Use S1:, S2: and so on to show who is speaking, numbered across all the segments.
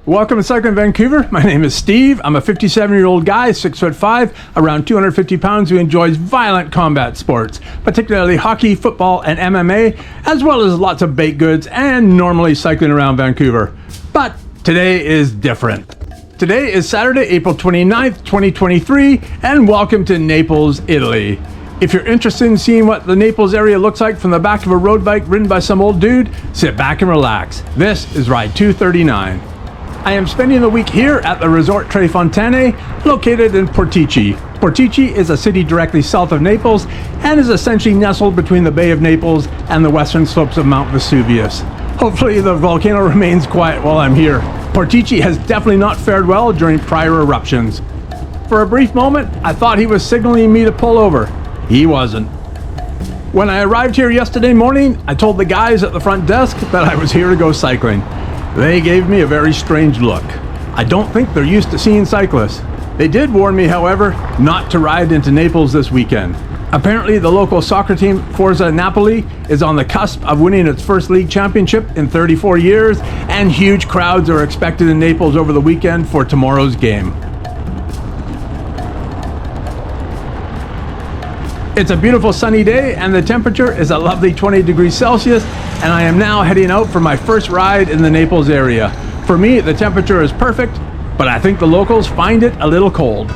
S1: Welcome to Cycl'n Vancouver. My name is Steve. I'm a 57-year-old guy, 6'5", around 250 pounds, who enjoys violent combat sports, particularly hockey, football, and MMA, as well as lots of baked goods and normally cycling around Vancouver. But today is different. Today is Saturday, April 29th, 2023, and welcome to Naples, Italy. If you're interested in seeing what the Naples area looks like from the back of a road bike ridden by some old dude, sit back and relax. This is Ride 239. I am spending the week here at the Resort Tre Fontane, located in Portici. Portici is a city directly south of Naples and is essentially nestled between the Bay of Naples and the western slopes of Mount Vesuvius. Hopefully the volcano remains quiet while I'm here. Portici has definitely not fared well during prior eruptions. For a brief moment, I thought he was signaling me to pull over. He wasn't. When I arrived here yesterday morning, I told the guys at the front desk that I was here to go cycling. They gave me a very strange look. I don't think they're used to seeing cyclists. They did warn me, however, not to ride into Naples this weekend. Apparently, the local soccer team, Forza Napoli, is on the cusp of winning its first league championship in 34 years, and huge crowds are expected in Naples over the weekend for tomorrow's game. It's a beautiful sunny day and the temperature is a lovely 20 degrees Celsius, and I am now heading out for my first ride in the Naples area. For me, the temperature is perfect, but I think the locals find it a little cold.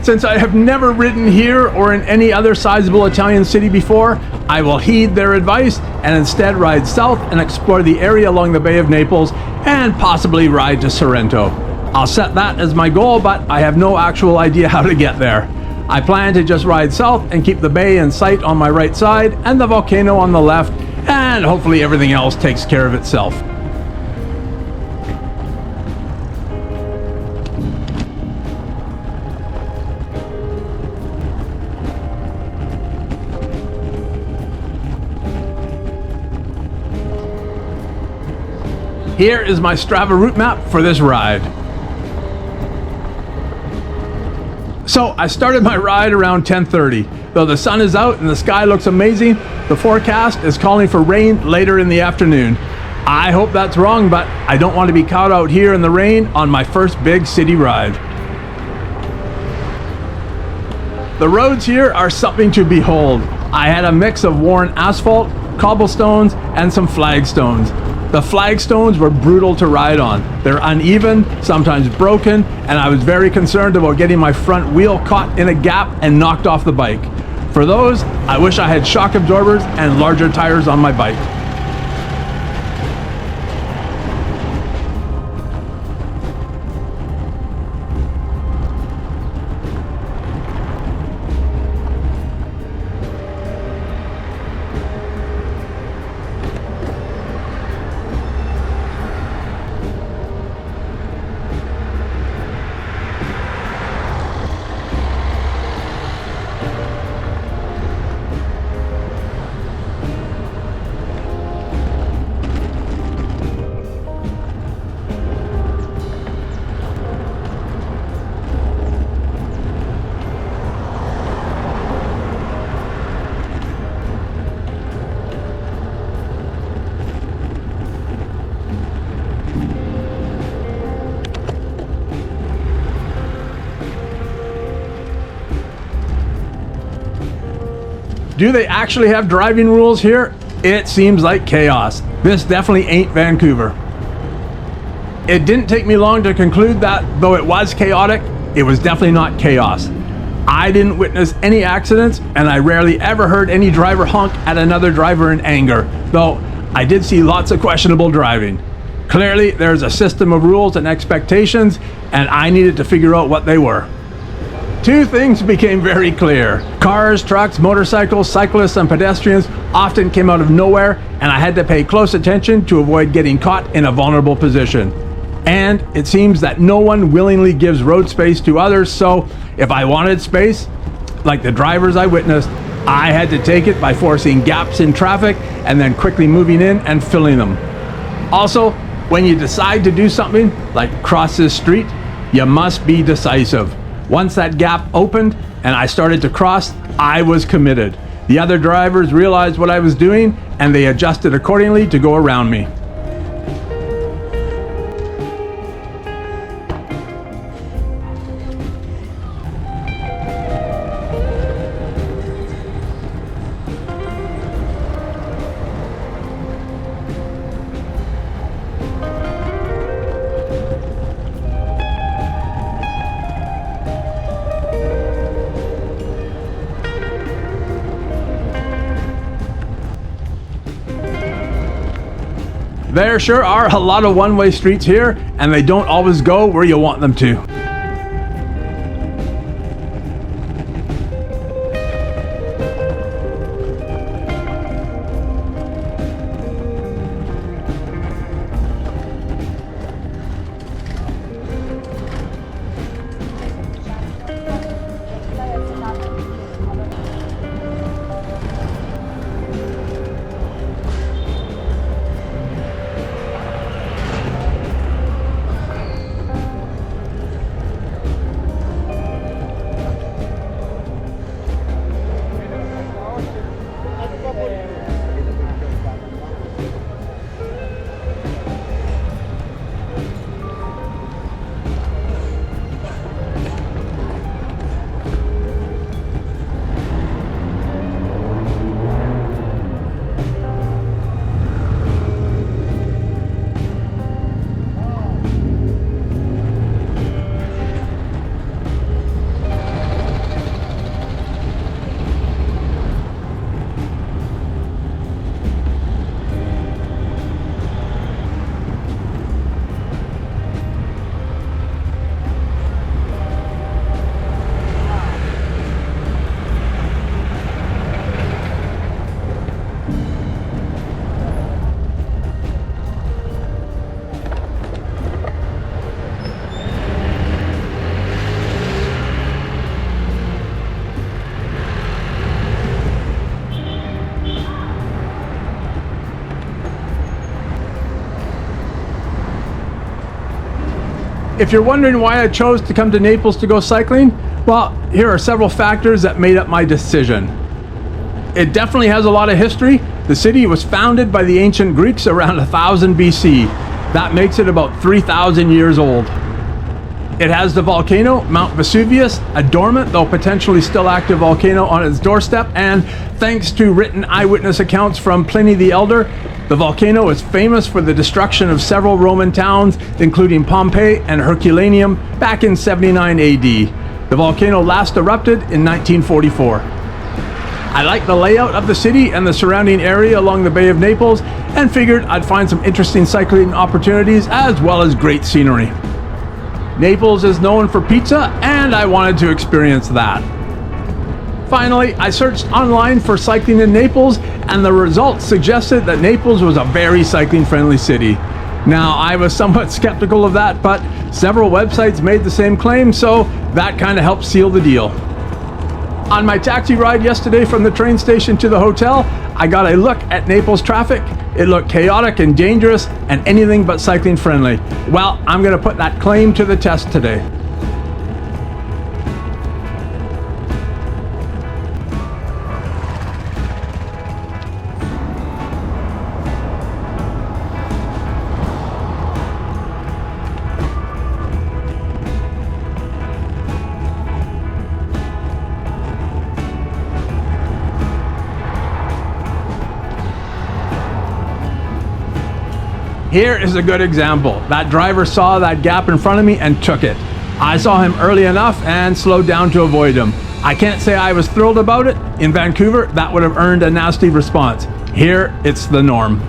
S1: Since I have never ridden here or in any other sizable Italian city before, I will heed their advice and instead ride south and explore the area along the Bay of Naples and possibly ride to Sorrento. I'll set that as my goal, but I have no actual idea how to get there. I plan to just ride south and keep the bay in sight on my right side and the volcano on the left, and hopefully everything else takes care of itself. Here is my Strava route map for this ride. So I started my ride around 10:30. Though the sun is out and the sky looks amazing, the forecast is calling for rain later in the afternoon. I hope that's wrong, but I don't want to be caught out here in the rain on my first big city ride. The roads here are something to behold. I had a mix of worn asphalt, cobblestones, and some flagstones. The flagstones were brutal to ride on. They're uneven, sometimes broken, and I was very concerned about getting my front wheel caught in a gap and knocked off the bike. For those, I wish I had shock absorbers and larger tires on my bike. Do they actually have driving rules here? It seems like chaos. This definitely ain't Vancouver. It didn't take me long to conclude that, though it was chaotic, it was definitely not chaos. I didn't witness any accidents, and I rarely ever heard any driver honk at another driver in anger, though I did see lots of questionable driving. Clearly, there's a system of rules and expectations, and I needed to figure out what they were. Two things became very clear. Cars, trucks, motorcycles, cyclists, and pedestrians often came out of nowhere, and I had to pay close attention to avoid getting caught in a vulnerable position. And it seems that no one willingly gives road space to others, so if I wanted space, like the drivers I witnessed, I had to take it by forcing gaps in traffic and then quickly moving in and filling them. Also, when you decide to do something, like cross this street, you must be decisive. Once that gap opened and I started to cross, I was committed. The other drivers realized what I was doing and they adjusted accordingly to go around me. There sure are a lot of one-way streets here, and they don't always go where you want them to. If you're wondering why I chose to come to Naples to go cycling, well, here are several factors that made up my decision. It definitely has a lot of history. The city was founded by the ancient Greeks around 1000 BC. That makes it about 3,000 years old. It has the volcano, Mount Vesuvius, a dormant though potentially still active volcano on its doorstep, and thanks to written eyewitness accounts from Pliny the Elder, the volcano is famous for the destruction of several Roman towns, including Pompeii and Herculaneum, back in 79 AD. The volcano last erupted in 1944. I like the layout of the city and the surrounding area along the Bay of Naples, and figured I'd find some interesting cycling opportunities as well as great scenery. Naples is known for pizza, and I wanted to experience that. Finally, I searched online for cycling in Naples, and the results suggested that Naples was a very cycling-friendly city. Now, I was somewhat skeptical of that, but several websites made the same claim, so that kind of helped seal the deal. On my taxi ride yesterday from the train station to the hotel, I got a look at Naples traffic. It looked chaotic and dangerous and anything but cycling friendly. Well, I'm going to put that claim to the test today. Here is a good example. That driver saw that gap in front of me and took it. I saw him early enough and slowed down to avoid him. I can't say I was thrilled about it. In Vancouver, that would have earned a nasty response. Here, it's the norm.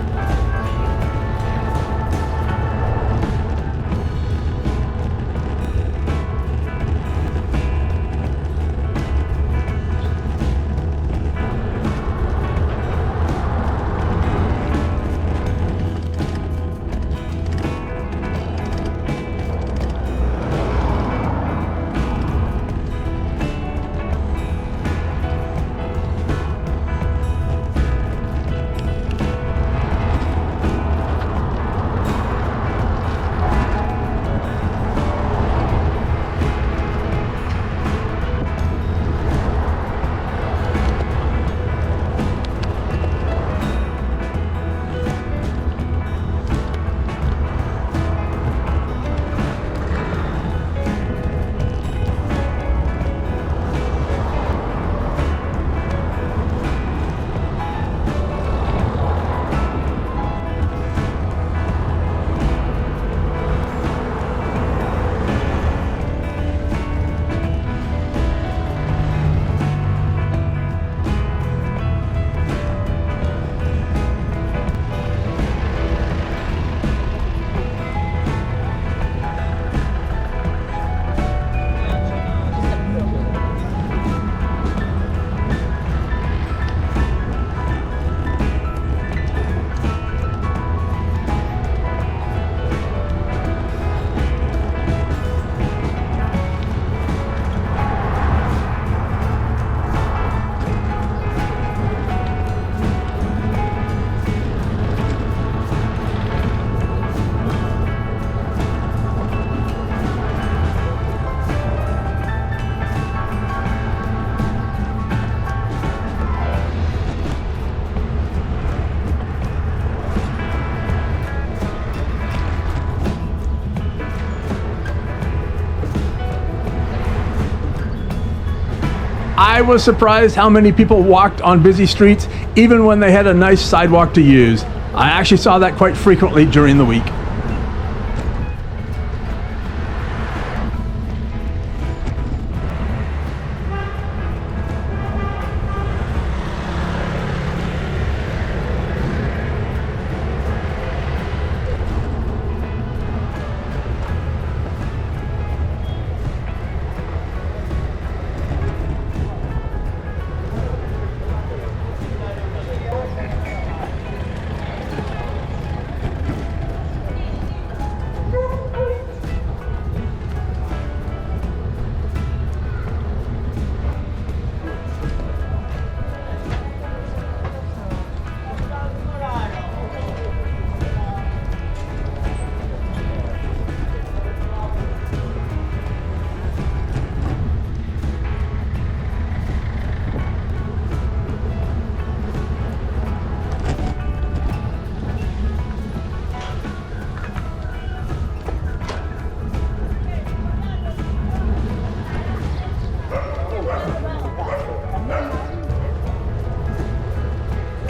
S1: I was surprised how many people walked on busy streets, even when they had a nice sidewalk to use. I actually saw that quite frequently during the week.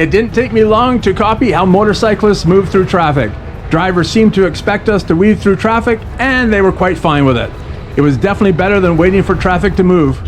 S1: It didn't take me long to copy how motorcyclists move through traffic. Drivers seemed to expect us to weave through traffic, and they were quite fine with it. It was definitely better than waiting for traffic to move.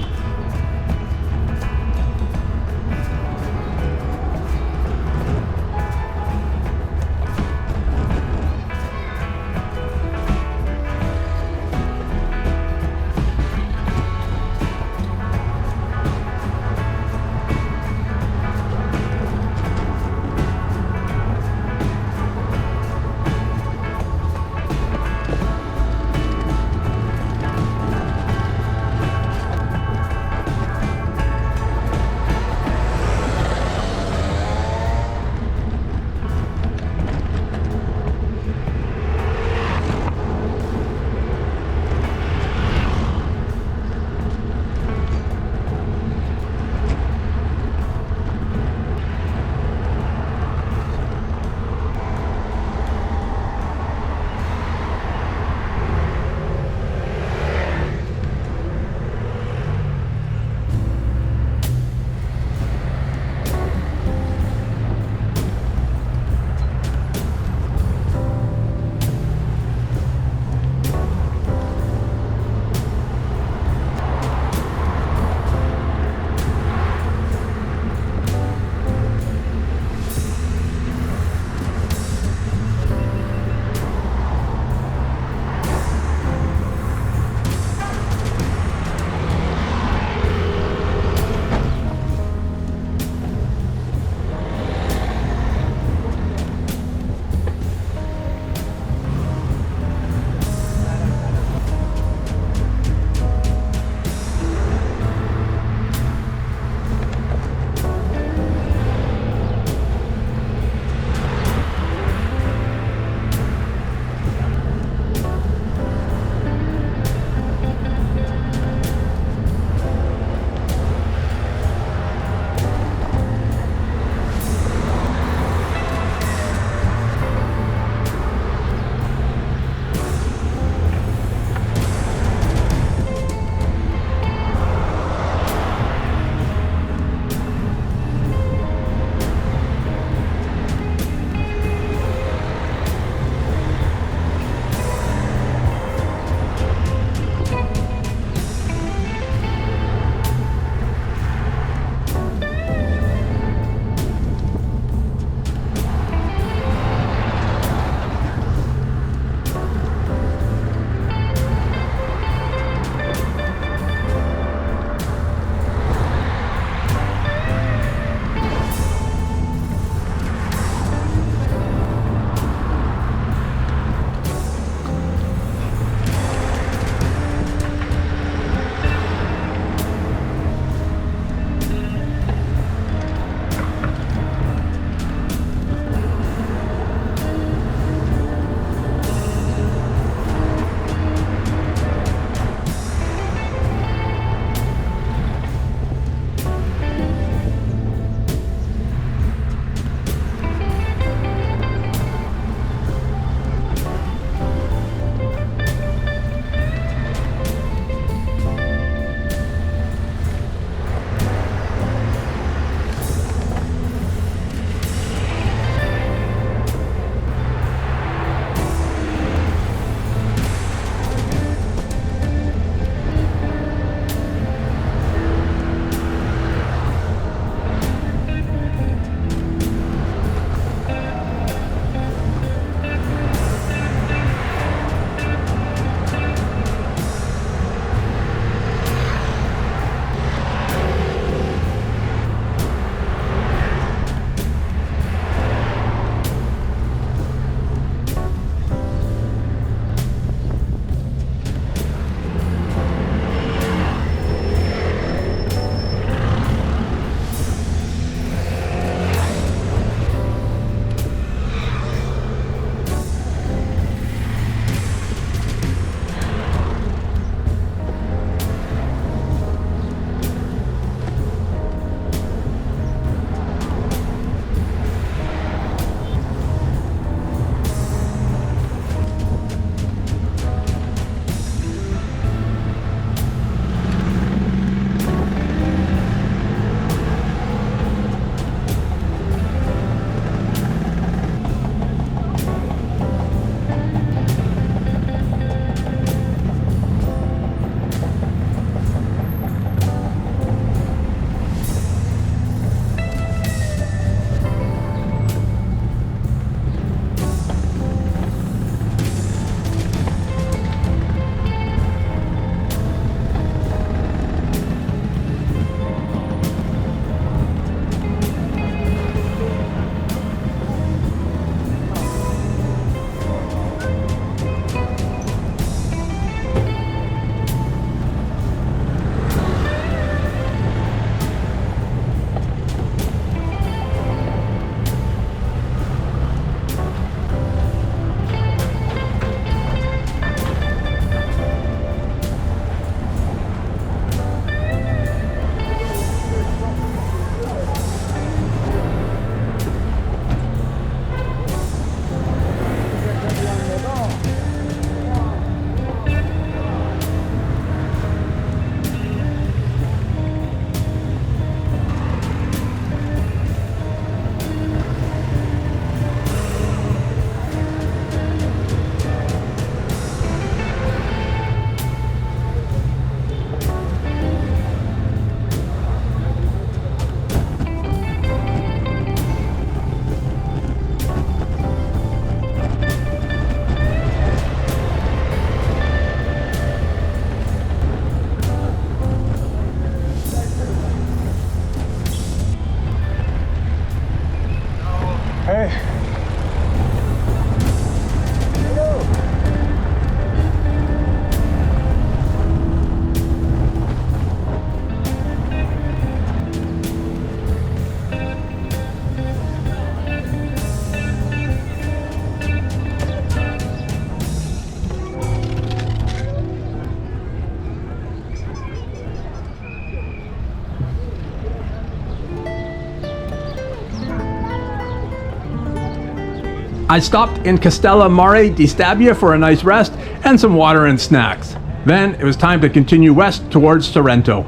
S1: I stopped in Castellammare di Stabia for a nice rest and some water and snacks. Then it was time to continue west towards Sorrento.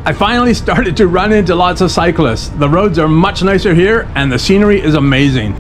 S1: I finally started to run into lots of cyclists. The roads are much nicer here and the scenery is amazing.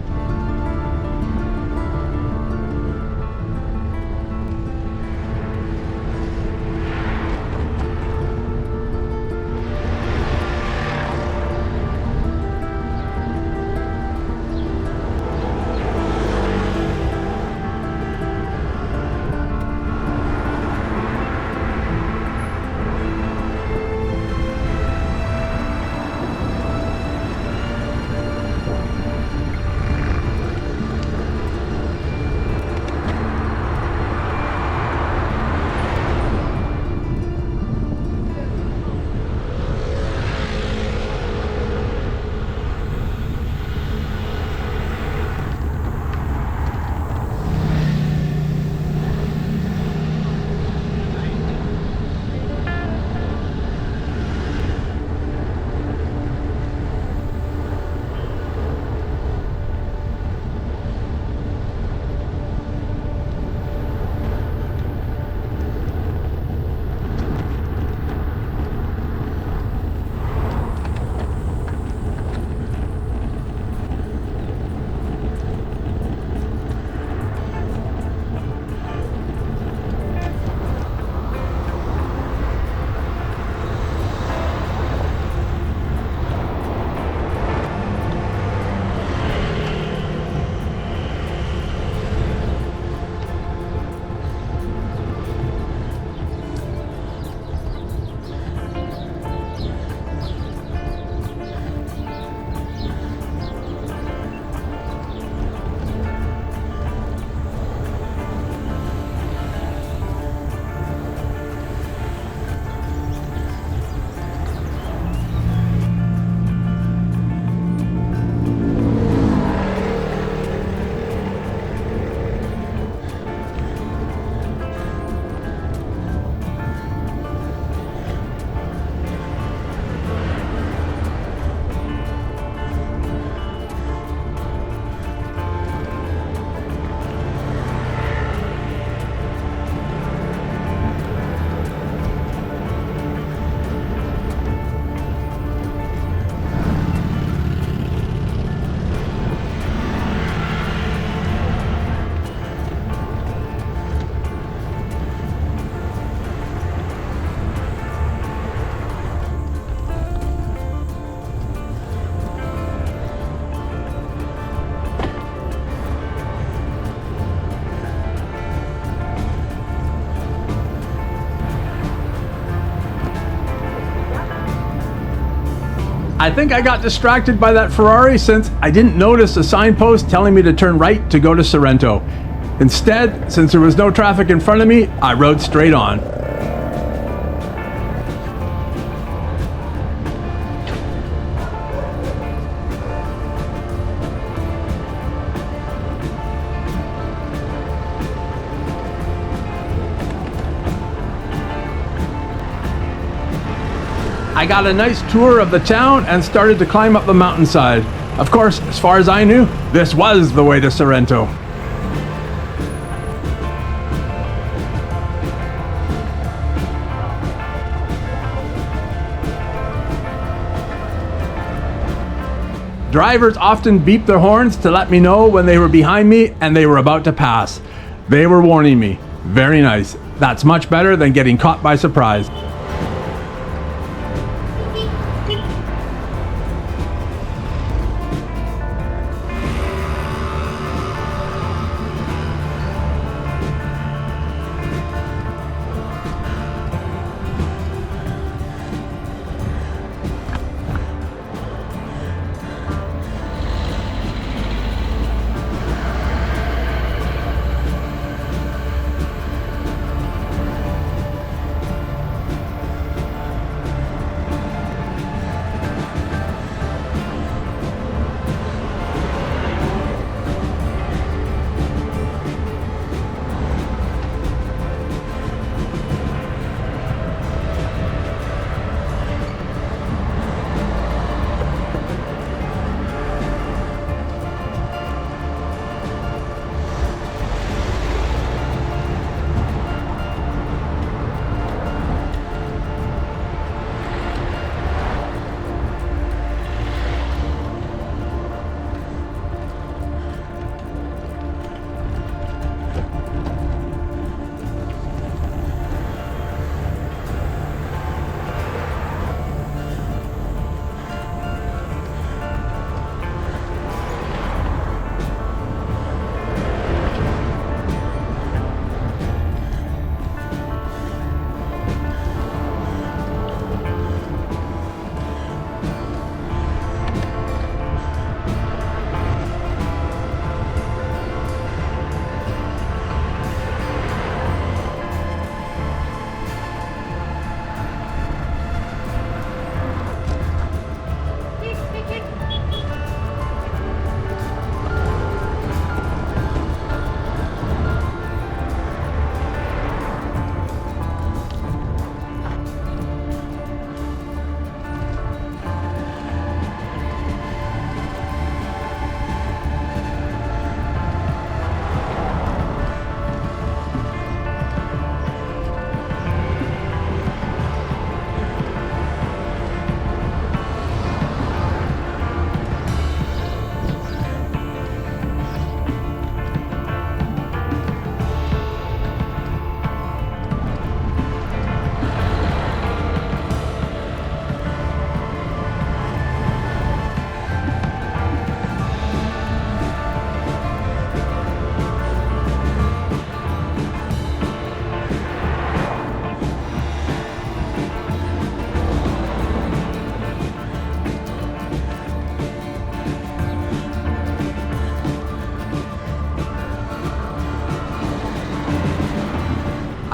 S1: I think I got distracted by that Ferrari since I didn't notice a signpost telling me to turn right to go to Sorrento. Instead, since there was no traffic in front of me, I rode straight on. I got a nice tour of the town and started to climb up the mountainside. Of course, as far as I knew, this was the way to Sorrento. Drivers often beeped their horns to let me know when they were behind me and they were about to pass. They were warning me. Very nice. That's much better than getting caught by surprise.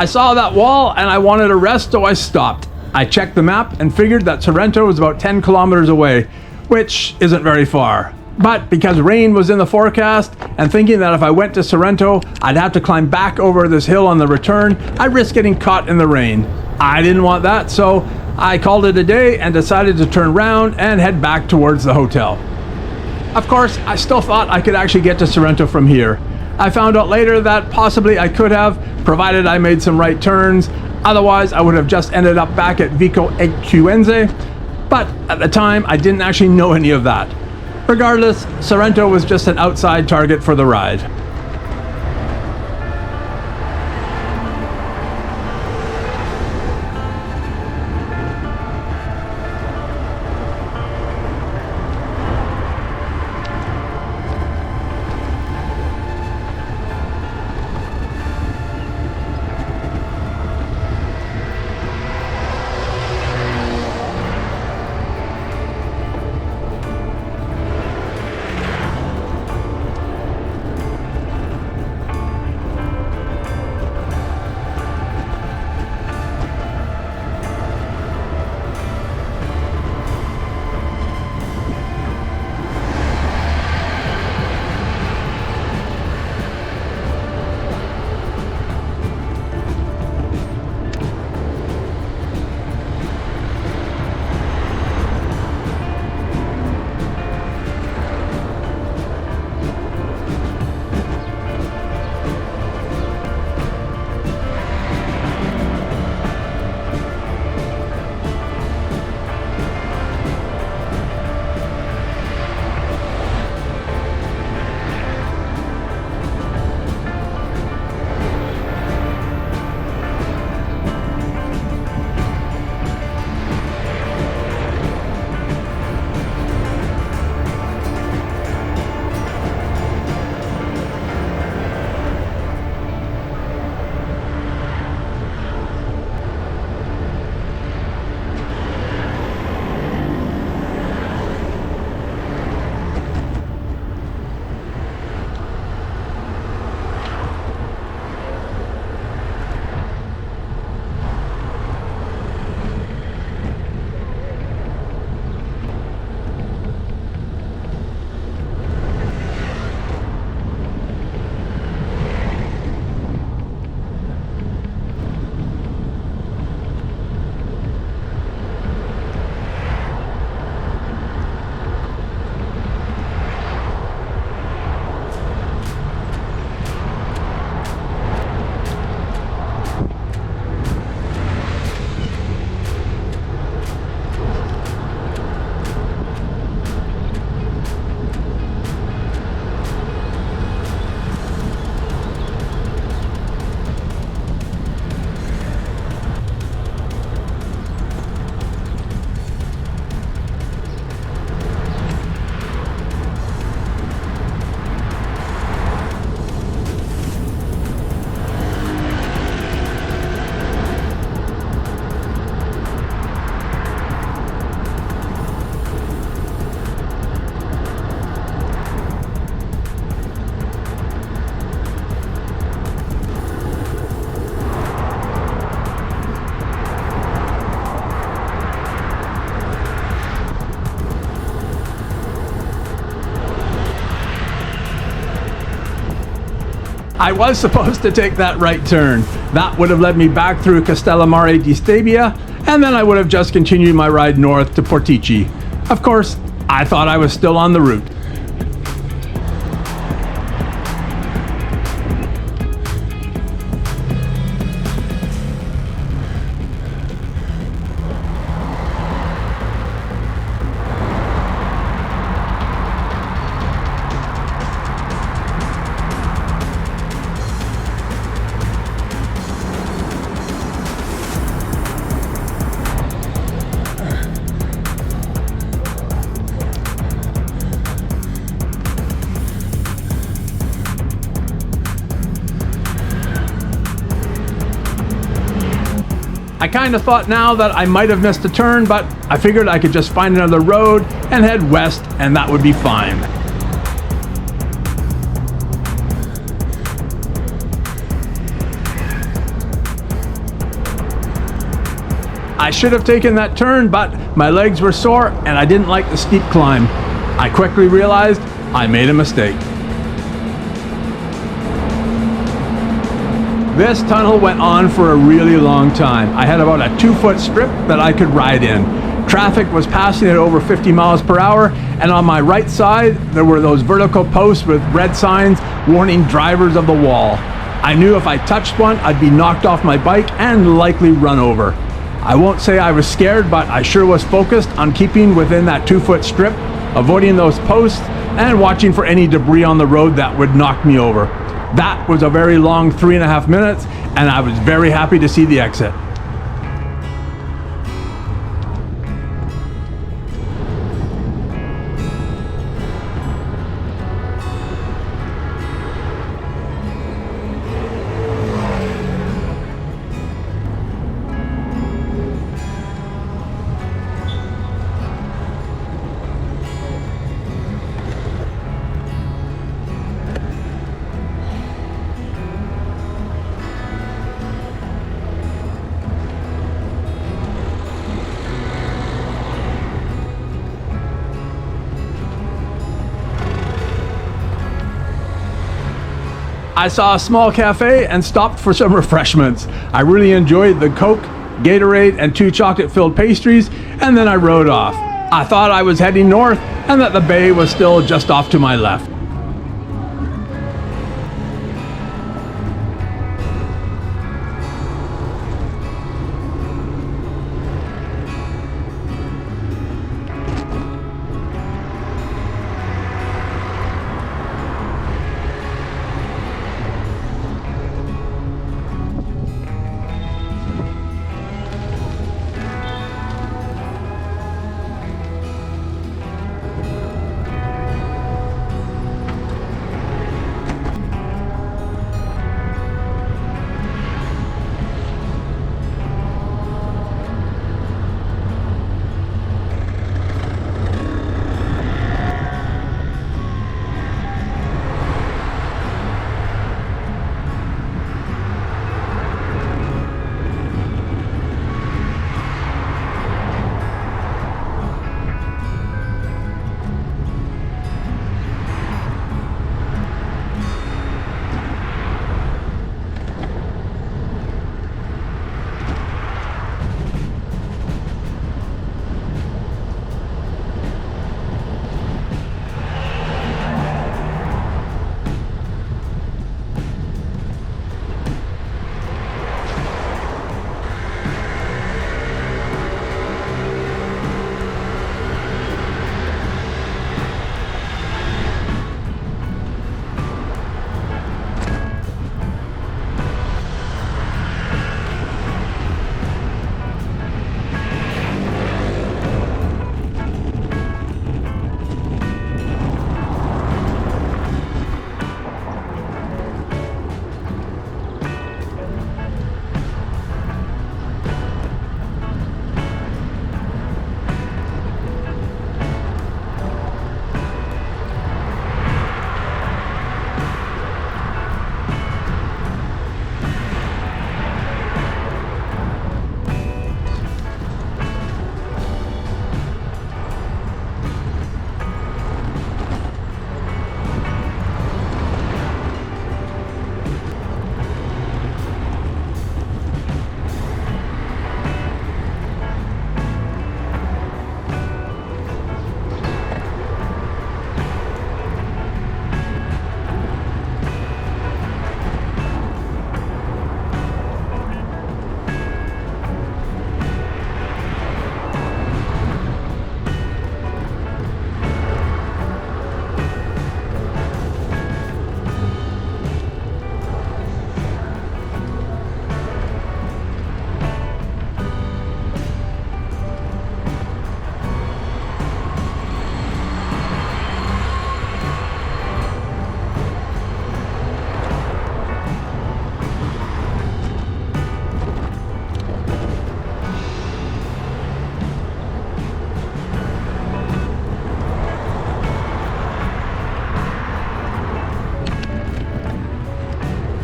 S1: I saw that wall and I wanted a rest, so I stopped. I checked the map and figured that Sorrento was about 10 kilometers away, which isn't very far. But because rain was in the forecast, and thinking that if I went to Sorrento, I'd have to climb back over this hill on the return, I risked getting caught in the rain. I didn't want that, so I called it a day and decided to turn around and head back towards the hotel. Of course, I still thought I could actually get to Sorrento from here. I found out later that possibly I could have, provided I made some right turns. Otherwise, I would have just ended up back at Vico Equense. But at the time, I didn't actually know any of that. Regardless, Sorrento was just an outside target for the ride. I was supposed to take that right turn. That would have led me back through Castellamare di Stabia, and then I would have just continued my ride north to Portici. Of course, I thought I was still on the route. I kind of thought now that I might have missed a turn, but I figured I could just find another road and head west, and that would be fine. I should have taken that turn, but my legs were sore and I didn't like the steep climb. I quickly realized I made a mistake. This tunnel went on for a really long time. I had about a 2-foot strip that I could ride in. Traffic was passing at over 50 miles per hour, and on my right side, there were those vertical posts with red signs warning drivers of the wall. I knew if I touched one, I'd be knocked off my bike and likely run over. I won't say I was scared, but I sure was focused on keeping within that 2-foot strip, avoiding those posts, and watching for any debris on the road that would knock me over. That was a very long 3.5 minutes, and I was very happy to see the exit. I saw a small cafe and stopped for some refreshments. I really enjoyed the Coke, Gatorade, and 2 chocolate-filled pastries, and then I rode off. I thought I was heading north and that the bay was still just off to my left.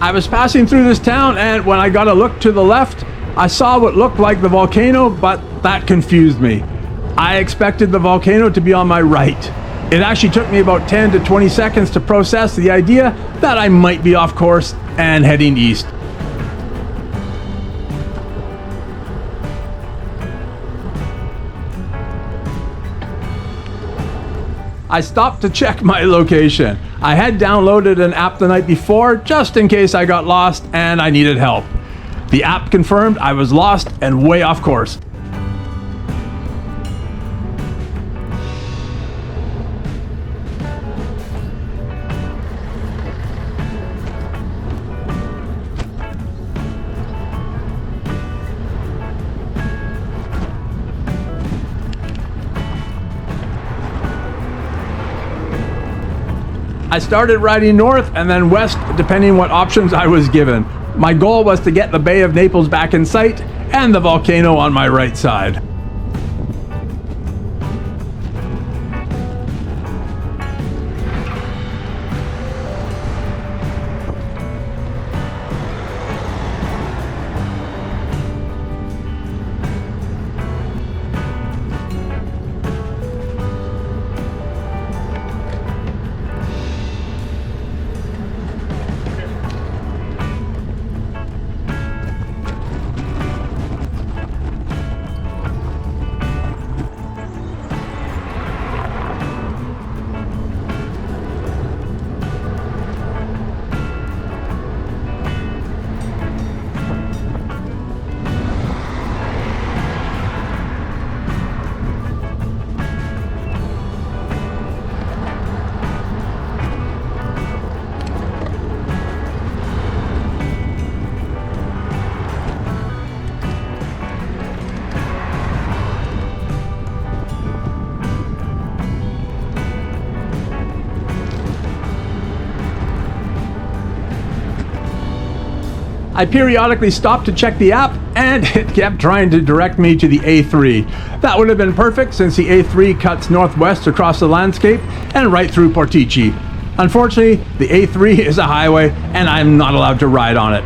S1: I was passing through this town, and when I got a look to the left, I saw what looked like the volcano, but that confused me. I expected the volcano to be on my right. It actually took me about 10 to 20 seconds to process the idea that I might be off course and heading east. I stopped to check my location. I had downloaded an app the night before just in case I got lost and I needed help. The app confirmed I was lost and way off course. I started riding north and then west depending what options I was given. My goal was to get the Bay of Naples back in sight and the volcano on my right side. I periodically stopped to check the app, and it kept trying to direct me to the A3. That would have been perfect since the A3 cuts northwest across the landscape and right through Portici. Unfortunately, the A3 is a highway, and I'm not allowed to ride on it.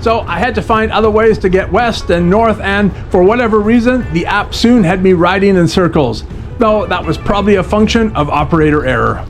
S1: So I had to find other ways to get west and north, and for whatever reason, the app soon had me riding in circles, though that was probably a function of operator error.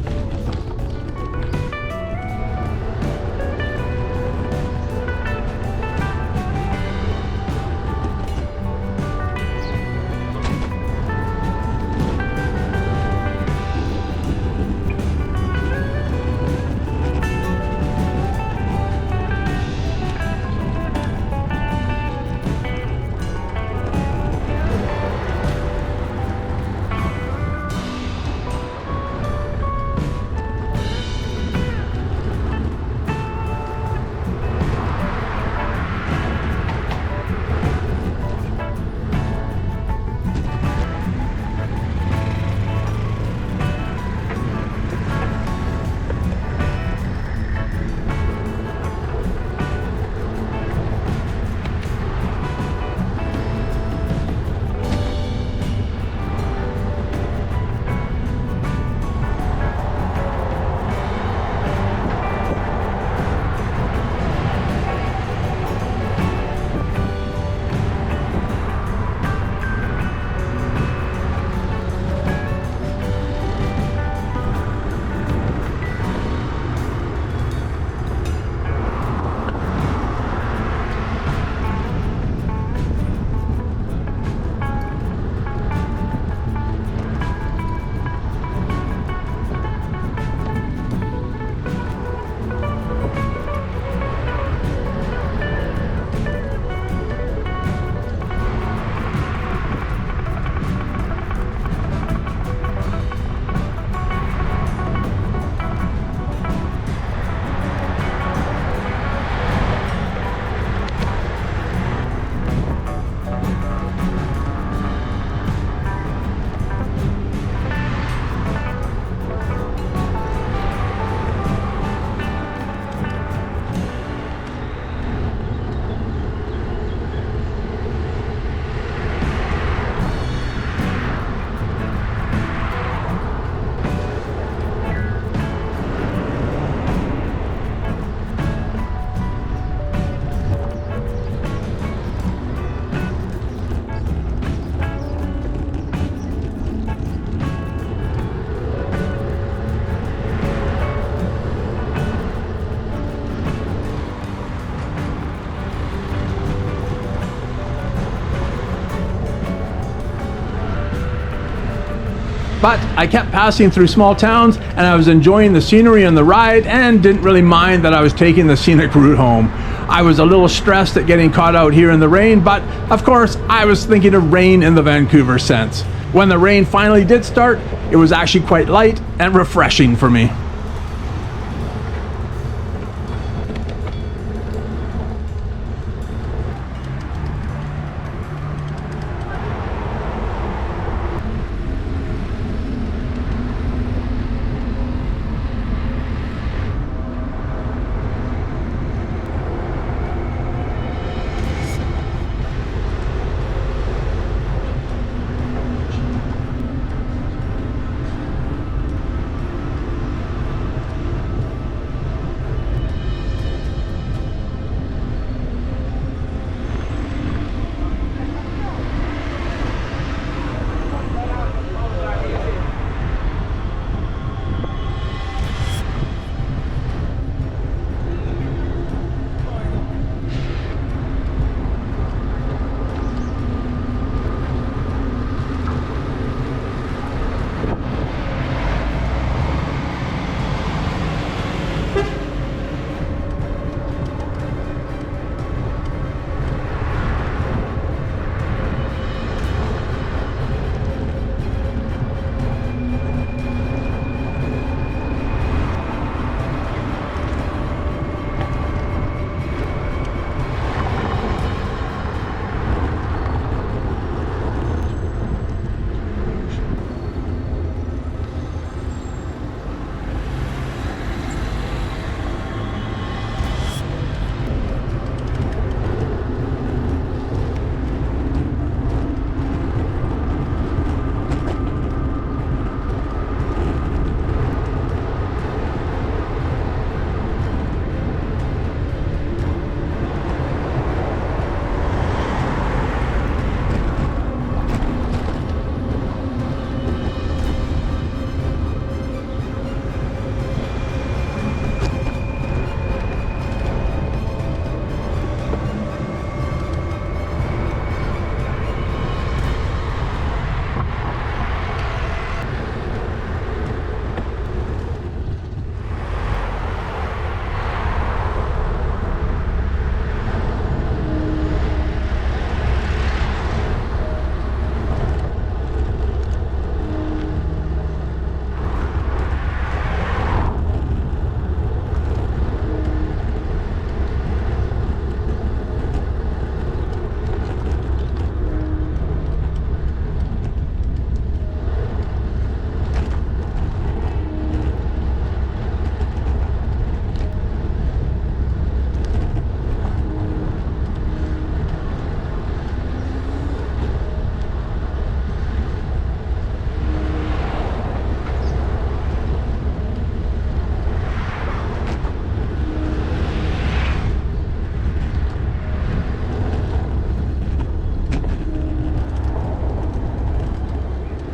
S1: But I kept passing through small towns and I was enjoying the scenery and the ride and didn't really mind that I was taking the scenic route home. I was a little stressed at getting caught out here in the rain, but of course I was thinking of rain in the Vancouver sense. When the rain finally did start, it was actually quite light and refreshing for me.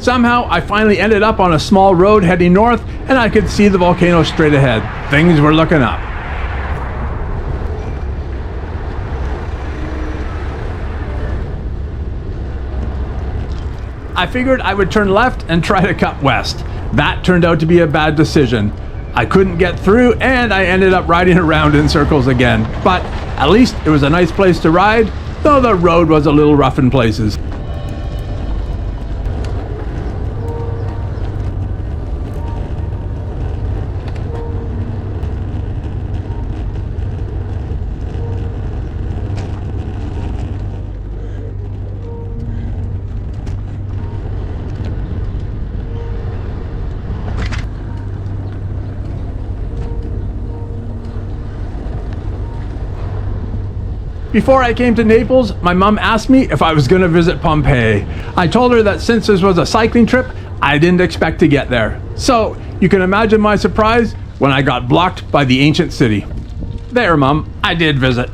S1: Somehow, I finally ended up on a small road heading north, and I could see the volcano straight ahead. Things were looking up. I figured I would turn left and try to cut west. That turned out to be a bad decision. I couldn't get through, and I ended up riding around in circles again. But at least it was a nice place to ride, though the road was a little rough in places. Before I came to Naples, my mom asked me if I was going to visit Pompeii. I told her that since this was a cycling trip, I didn't expect to get there. So you can imagine my surprise when I got blocked by the ancient city. There, Mom, I did visit.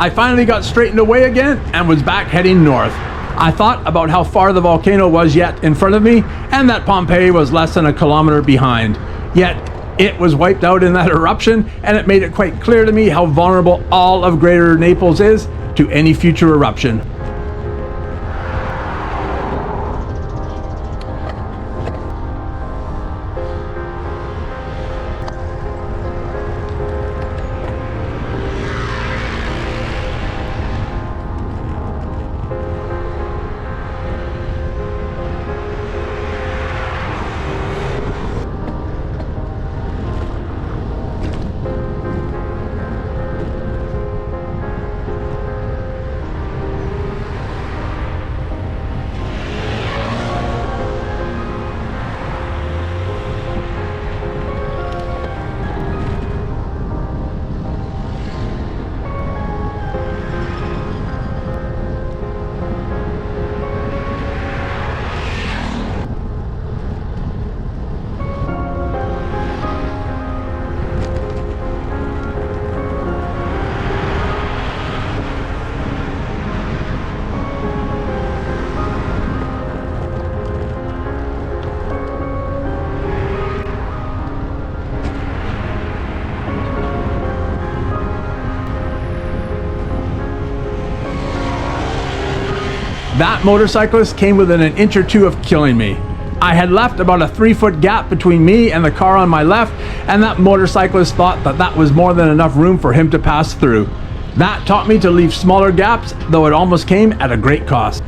S1: I finally got straightened away again and was back heading north. I thought about how far the volcano was yet in front of me and that Pompeii was less than a kilometer behind. Yet, it was wiped out in that eruption, and it made it quite clear to me how vulnerable all of Greater Naples is to any future eruption. That motorcyclist came within an inch or two of killing me. I had left about a 3-foot gap between me and the car on my left, and that motorcyclist thought that that was more than enough room for him to pass through. That taught me to leave smaller gaps, though it almost came at a great cost.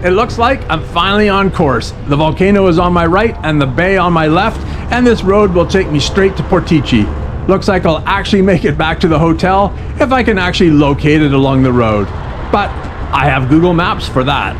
S1: It looks like I'm finally on course. The volcano is on my right and the bay on my left, and this road will take me straight to Portici. Looks like I'll actually make it back to the hotel if I can actually locate it along the road. But I have Google Maps for that.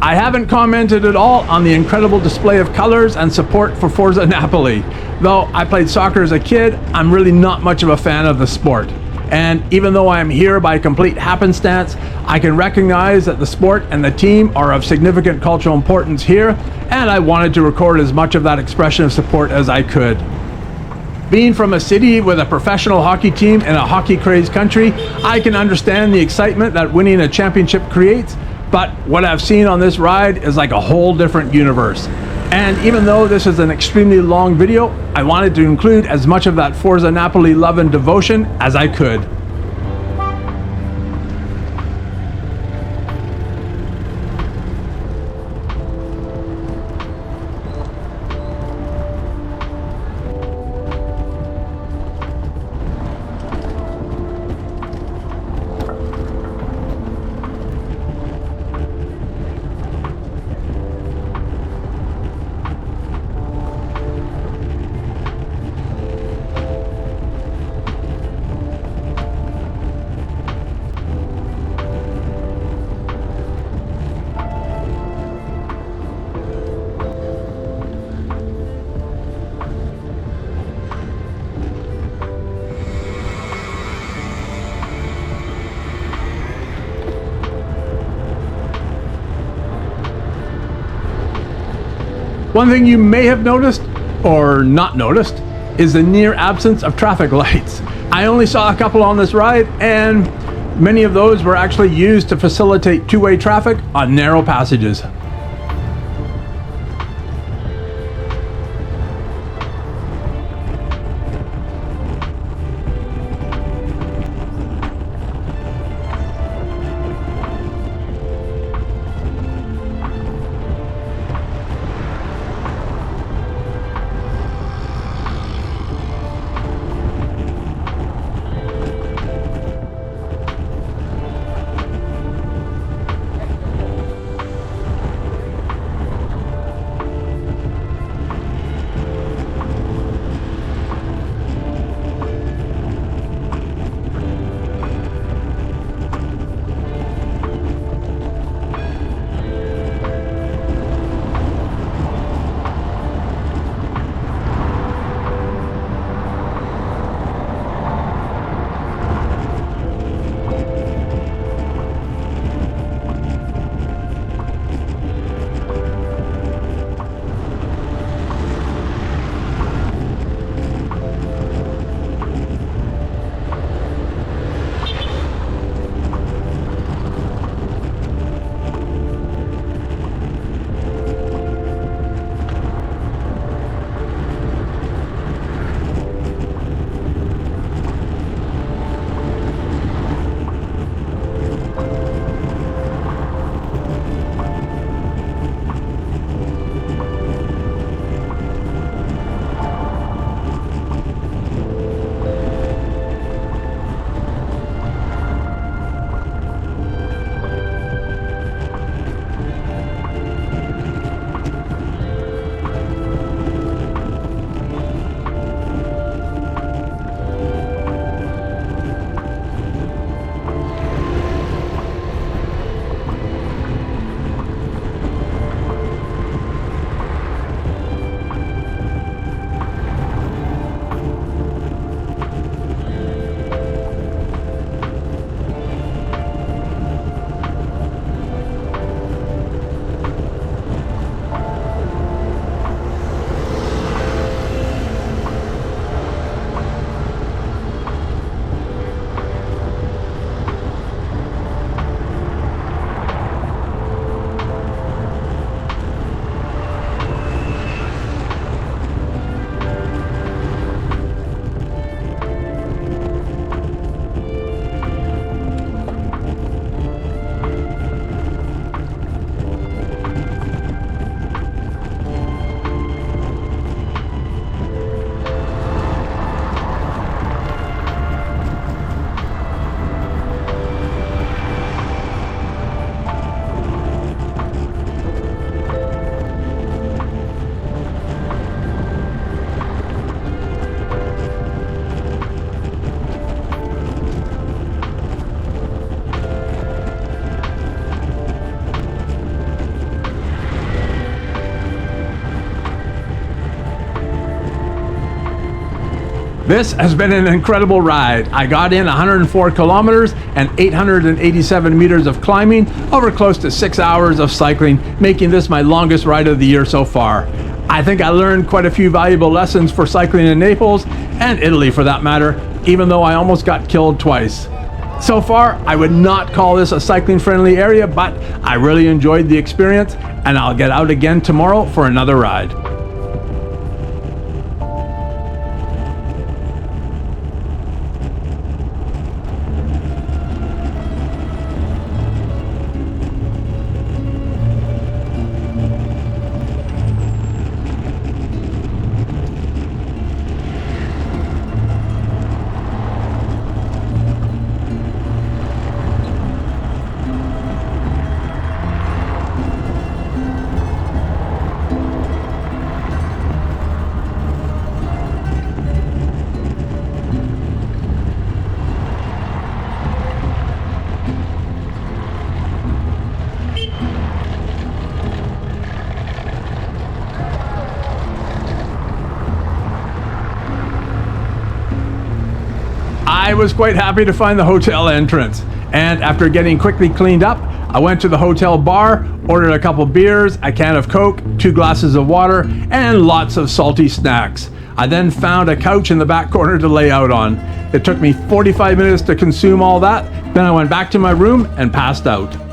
S1: I haven't commented at all on the incredible display of colors and support for Forza Napoli. Though I played soccer as a kid, I'm really not much of a fan of the sport. And even though I am here by complete happenstance, I can recognize that the sport and the team are of significant cultural importance here, and I wanted to record as much of that expression of support as I could. Being from a city with a professional hockey team in a hockey-crazed country, I can understand the excitement that winning a championship creates, but what I've seen on this ride is like a whole different universe. And even though this is an extremely long video, I wanted to include as much of that Forza Napoli love and devotion as I could. One thing you may have noticed, or not noticed, is the near absence of traffic lights. I only saw a couple on this ride, and many of those were actually used to facilitate two-way traffic on narrow passages. This has been an incredible ride. I got in 104 kilometers and 887 meters of climbing over close to 6 hours of cycling, making this my longest ride of the year so far. I think I learned quite a few valuable lessons for cycling in Naples, and Italy for that matter, even though I almost got killed twice. So far, I would not call this a cycling friendly area, but I really enjoyed the experience, and I'll get out again tomorrow for another ride. I was quite happy to find the hotel entrance, and after getting quickly cleaned up, I went to the hotel bar, ordered a couple beers, a can of Coke, 2 glasses of water, and lots of salty snacks. I then found a couch in the back corner to lay out on. It took me 45 minutes to consume all that, then I went back to my room and passed out.